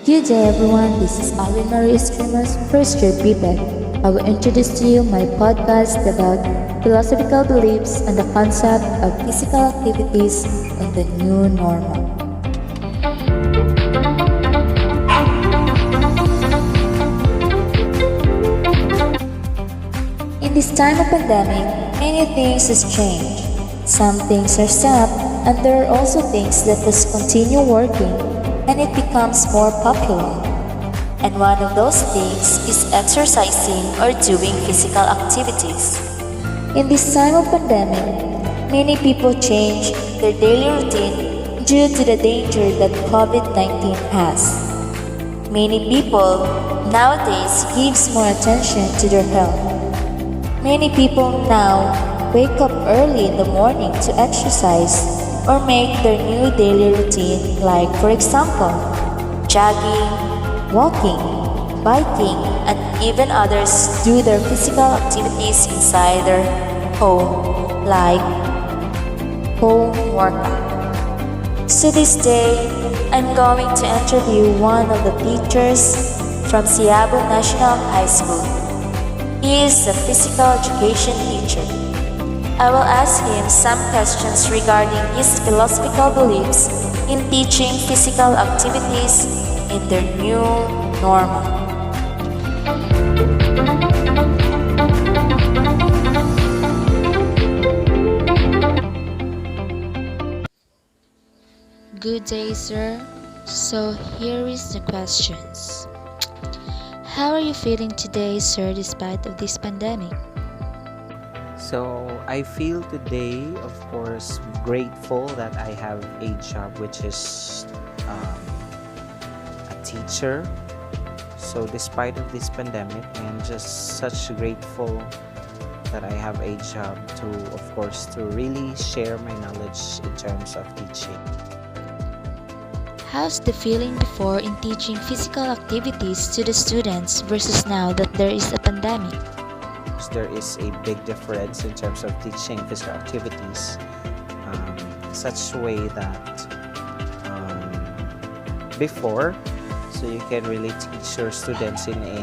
Good day everyone, this is Alvin Marie Escrima's first year BPEC. I will introduce to you my podcast about philosophical beliefs and the concept of physical activities in the new normal. In this time of pandemic, many things has changed. Some things are stopped, and there are also things that must continue working, and it becomes more popular. And one of those things is exercising or doing physical activities. In this time of pandemic, many people change their daily routine due to the danger that COVID-19 has. Many people nowadays gives more attention to their health. Many people now wake up early in the morning to exercise or make their new daily routine, like for example, jogging, walking, biking, and even others do their physical activities inside their home, like home workout. So this day, I'm going to interview one of the teachers from Siabo National High School. He is a physical education teacher. I will ask him some questions regarding his philosophical beliefs in teaching physical activities in their new normal. Good day, sir. So here is the questions. How are you feeling today, sir, despite of this pandemic? So I feel today, of course, grateful that I have a job which is a teacher. So despite of this pandemic, I'm just such grateful that I have a job to, of course, to really share my knowledge in terms of teaching. How's the feeling before in teaching physical activities to the students versus now that there is a pandemic? There is a big difference in terms of teaching physical activities, such way that before, so you can really teach your students in a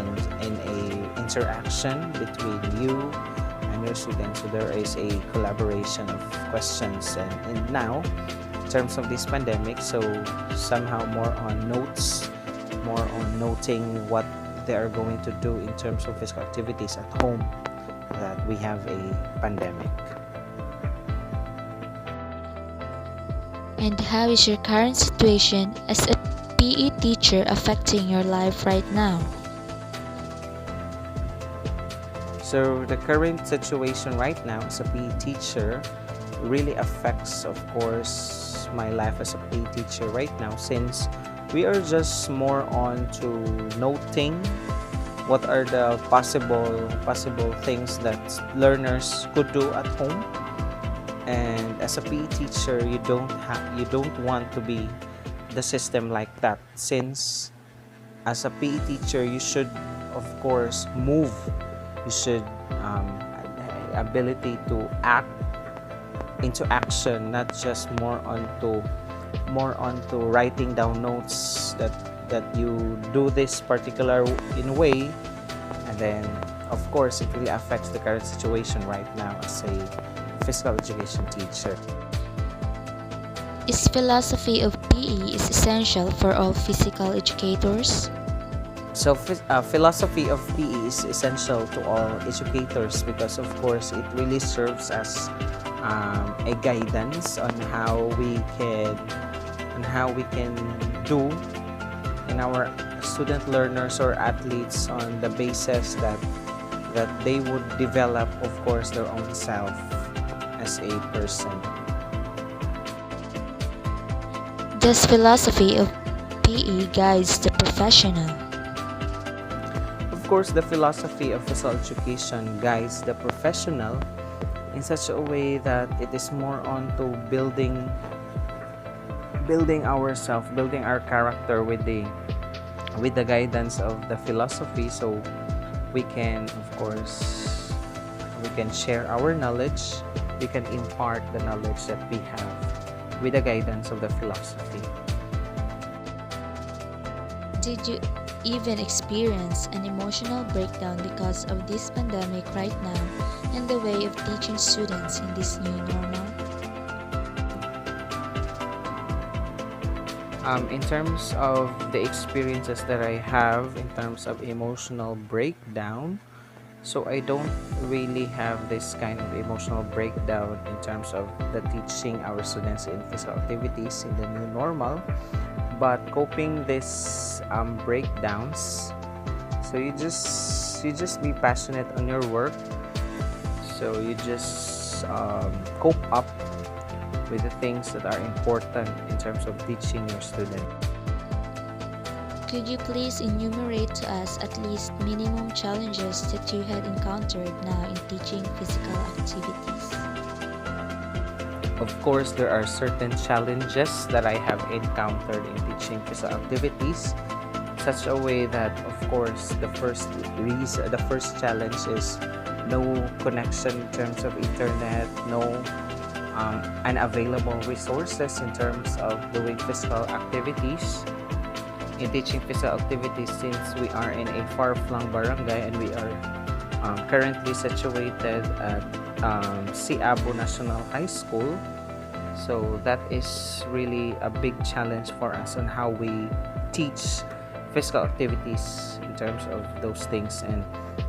interaction between you and your students. So there is a collaboration of questions, and now in terms of this pandemic, so somehow more on notes, more on noting what they are going to do in terms of physical activities at home, that we have a pandemic. And how is your current situation as a PE teacher affecting your life right now? So the current situation right now as a PE teacher really affects, of course, my life as a PE teacher right now, since we are just more on to noting what are the possible things that learners could do at home. And as a PE teacher, you don't want to be the system like that, since as a PE teacher you should, of course, move. You should ability to act into action, not just more onto writing down notes that you do this particular in a way, and then of course it really affects the current situation right now as a physical education teacher. Is philosophy of PE is essential for all physical educators? So philosophy of PE is essential to all educators because, of course, it really serves as a guidance on how we can do in our student learners or athletes on the basis that they would develop, of course, their own self as a person. Does philosophy of PE guides the professional? Of course, the philosophy of physical education guides the professional in such a way that it is more on to building ourselves, building our character with the guidance of the philosophy, so we can, of course, we can share our knowledge, we can impart the knowledge that we have with the guidance of the philosophy. Did you even experience an emotional breakdown because of this pandemic right now and the way of teaching students in this new normal? In terms of the experiences that I have in terms of emotional breakdown, so I don't really have this kind of emotional breakdown in terms of the teaching our students in physical activities in the new normal, but coping this breakdowns. So you just be passionate on your work. So you just cope up with the things that are important in terms of teaching your student. Could you please enumerate to us at least minimum challenges that you had encountered now in teaching physical activities? Of course, there are certain challenges that I have encountered in teaching physical activities, such a way that, of course, the first challenge is no connection in terms of internet, no unavailable resources in terms of doing physical activities. In teaching physical activities, since we are in a far-flung barangay and we are currently situated at Siabo National High School, so that is really a big challenge for us on how we teach physical activities in terms of those things. And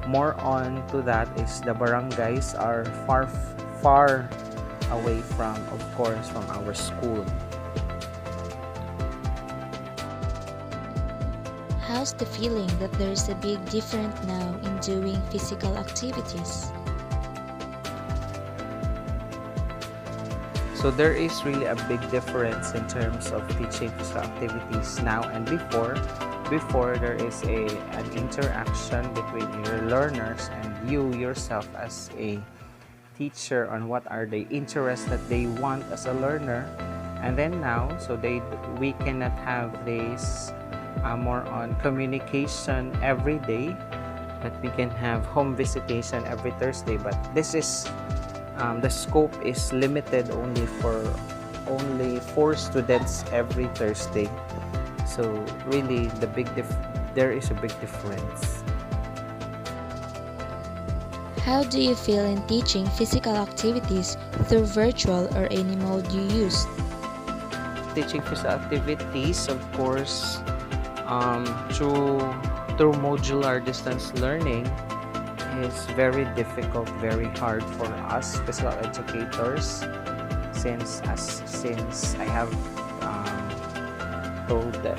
more on to that is the barangays are far away from, of course, from our school. How's the feeling that there is a big difference now in doing physical activities? So there is really a big difference in terms of teaching physical activities now and before. Before, there is an interaction between your learners and you yourself as a teacher on what are the interests that they want as a learner. And then now, so we cannot have this more on communication every day, but we can have home visitation every Thursday. But this is the scope is limited only for 4 students every Thursday. So really, there is a big difference. How do you feel in teaching physical activities through virtual or any mode you use? Teaching physical activities, of course, through modular distance learning is very difficult, very hard for us physical educators, since I have told that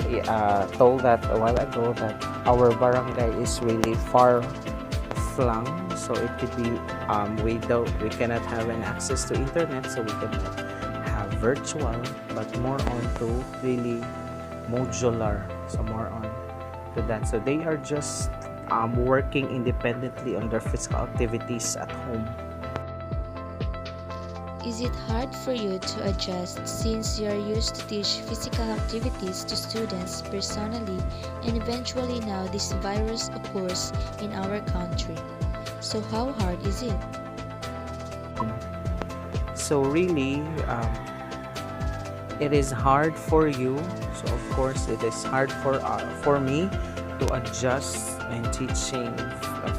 a while ago that our barangay is really far flung, so it could be we cannot have an access to internet, so we cannot have virtual, but more on to really modular, so more on to that. So they are just working independently on their physical activities at home. Is it hard for you to adjust since you are used to teach physical activities to students personally and eventually now this virus occurs in our country? So how hard is it? So really, it is hard for you. So of course, it is hard for me to adjust in teaching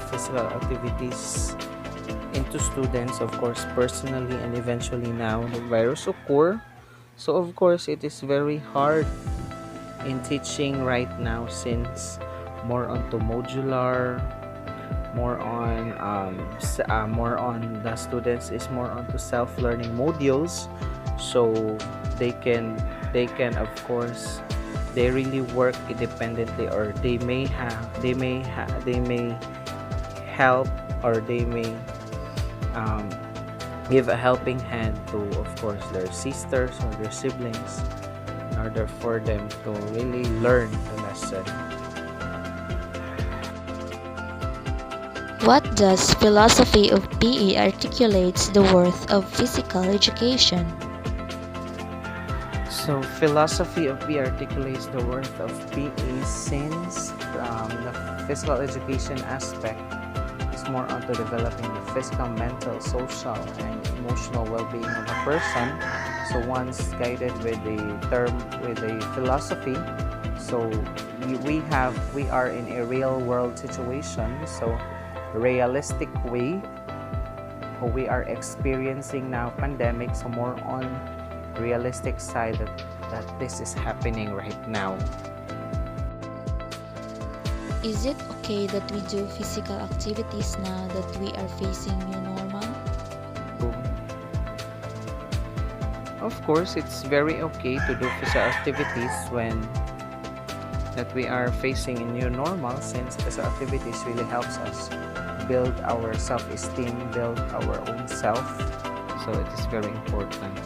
physical activities into students, of course, personally, and eventually now the virus occur. So of course, it is very hard in teaching right now, since more onto modular, more on the students is more onto self-learning modules. So they can of course, they really work independently, or they may help, or they may give a helping hand to, of course, their sisters or their siblings in order for them to really learn the lesson. What does philosophy of PE articulates the worth of physical education? So philosophy of PE articulates the worth of PE, since the physical education aspect is more onto developing the physical, mental, social, and emotional well-being of a person. So once guided with a philosophy, so we are in a real world situation, so realistic way we are experiencing now pandemic, so more on realistic side that this is happening right now. Is it okay that we do physical activities now that we are facing new normal? Of course, it's very okay to do physical activities when that we are facing a new normal, since physical activities really helps us build our self-esteem, build our own self. So it is very important.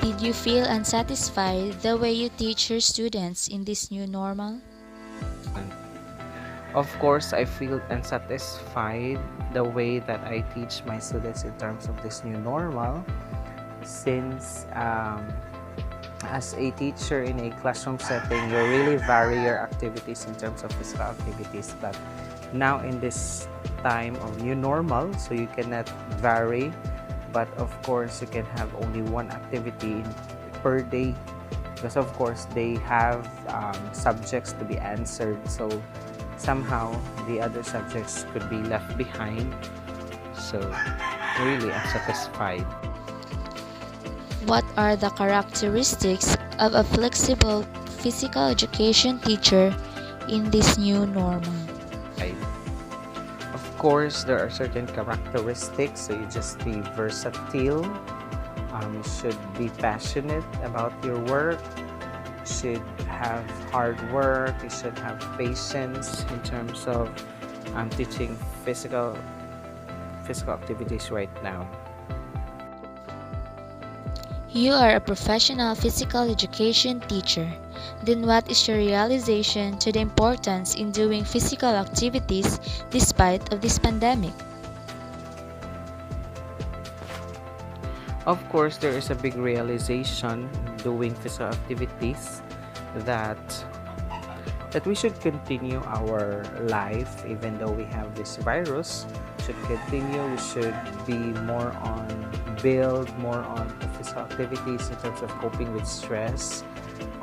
Did you feel unsatisfied the way you teach your students in this new normal? Of course, I feel unsatisfied the way that I teach my students in terms of this new normal, since as a teacher in a classroom setting, you really vary your activities in terms of physical activities. But now in this time of new normal, so you cannot vary, but of course you can have only one activity per day, because of course they have subjects to be answered, so somehow the other subjects could be left behind. So really unsatisfied. What are the characteristics of a flexible physical education teacher in this new normal? Of course, there are certain characteristics, so you just be versatile, you should be passionate about your work, you should have hard work, you should have patience in terms of teaching physical activities right now. You are a professional physical education teacher. Then what is your realization to the importance in doing physical activities despite of this pandemic? Of course, there is a big realization doing physical activities that we should continue our life even though we have this virus. Should continue. We should be more on physical activities in terms of coping with stress,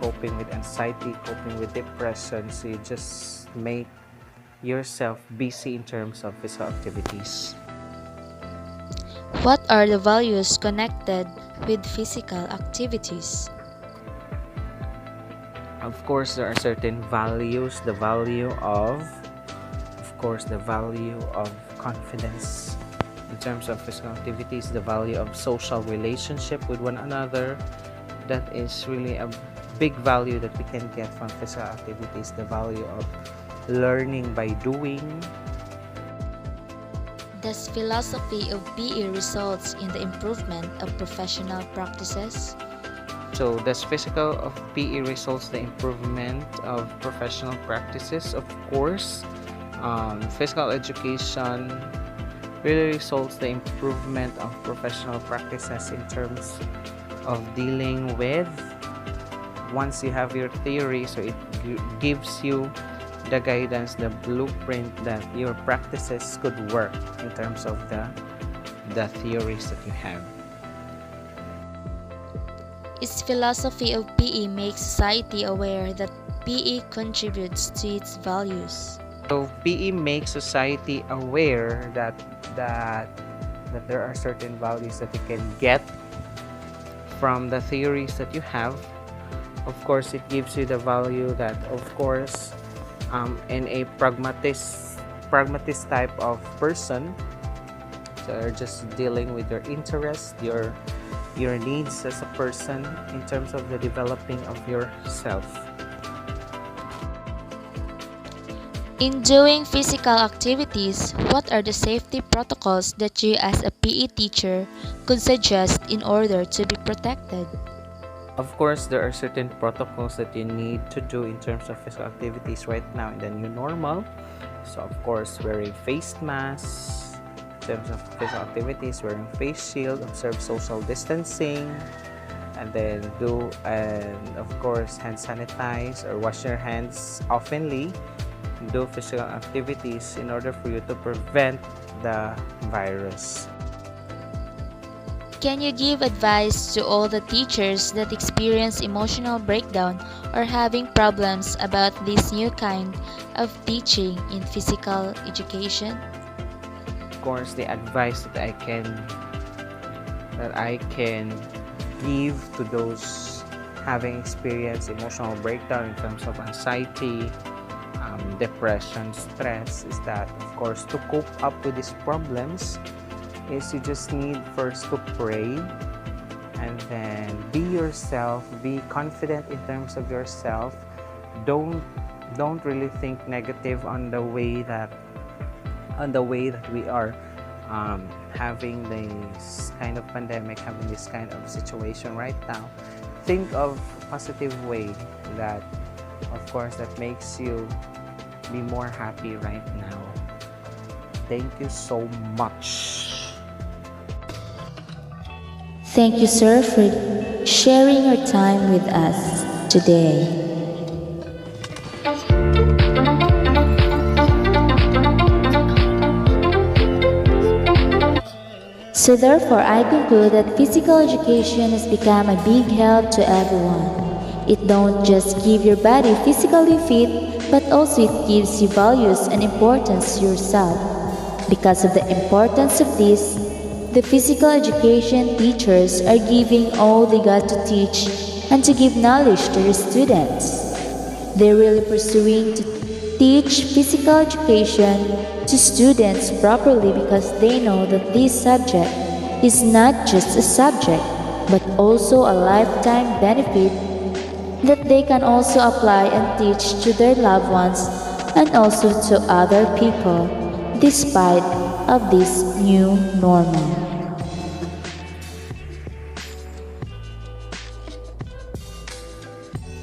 coping with anxiety, coping with depression. So you just make yourself busy in terms of physical activities. What are the values connected with physical activities? Of course, there are certain values. The value of confidence in terms of physical activities, the value of social relationship with one another. That is really a big value that we can get from physical activities. The value of learning by doing. Does philosophy of PE results in the improvement of professional practices? So does physical of PE results the improvement of professional practices? Of course, physical education really results the improvement of professional practices in terms of dealing with, once you have your theory, so it gives you the guidance, the blueprint that your practices could work in terms of the theories that you have. Is philosophy of PE make society aware that PE contributes to its values? So PE makes society aware that there are certain values that you can get from the theories that you have. Of course, it gives you the value that, of course, in a pragmatist type of person, so you're just dealing with your interests, your needs as a person in terms of the developing of yourself. In doing physical activities, what are the safety protocols that you as a PE teacher could suggest in order to be protected? Of course, there are certain protocols that you need to do in terms of physical activities right now in the new normal. So of course, wearing face masks in terms of physical activities, wearing face shield, observe social distancing, and then of course hand sanitize or wash your hands oftenly. Do physical activities in order for you to prevent the virus. Can you give advice to all the teachers that experience emotional breakdown or having problems about this new kind of teaching in physical education? Of course, the advice that I can give to those having experienced emotional breakdown in terms of anxiety, depression, stress is that, of course, to cope up with these problems is you just need first to pray and then be yourself, be confident in terms of yourself. Don't really think negative on the way that we are having this kind of pandemic, having this kind of situation right now. Think of positive way that, of course, that makes you be more happy right now. Thank you so much. Thank you, sir, for sharing your time with us today. So therefore, I conclude that physical education has become a big help to everyone. It don't just give your body physically fit, but also it gives you values and importance to yourself. Because of the importance of this, the physical education teachers are giving all they got to teach and to give knowledge to their students. They're really pursuing to teach physical education to students properly because they know that this subject is not just a subject but also a lifetime benefit that they can also apply and teach to their loved ones and also to other people despite of this new normal.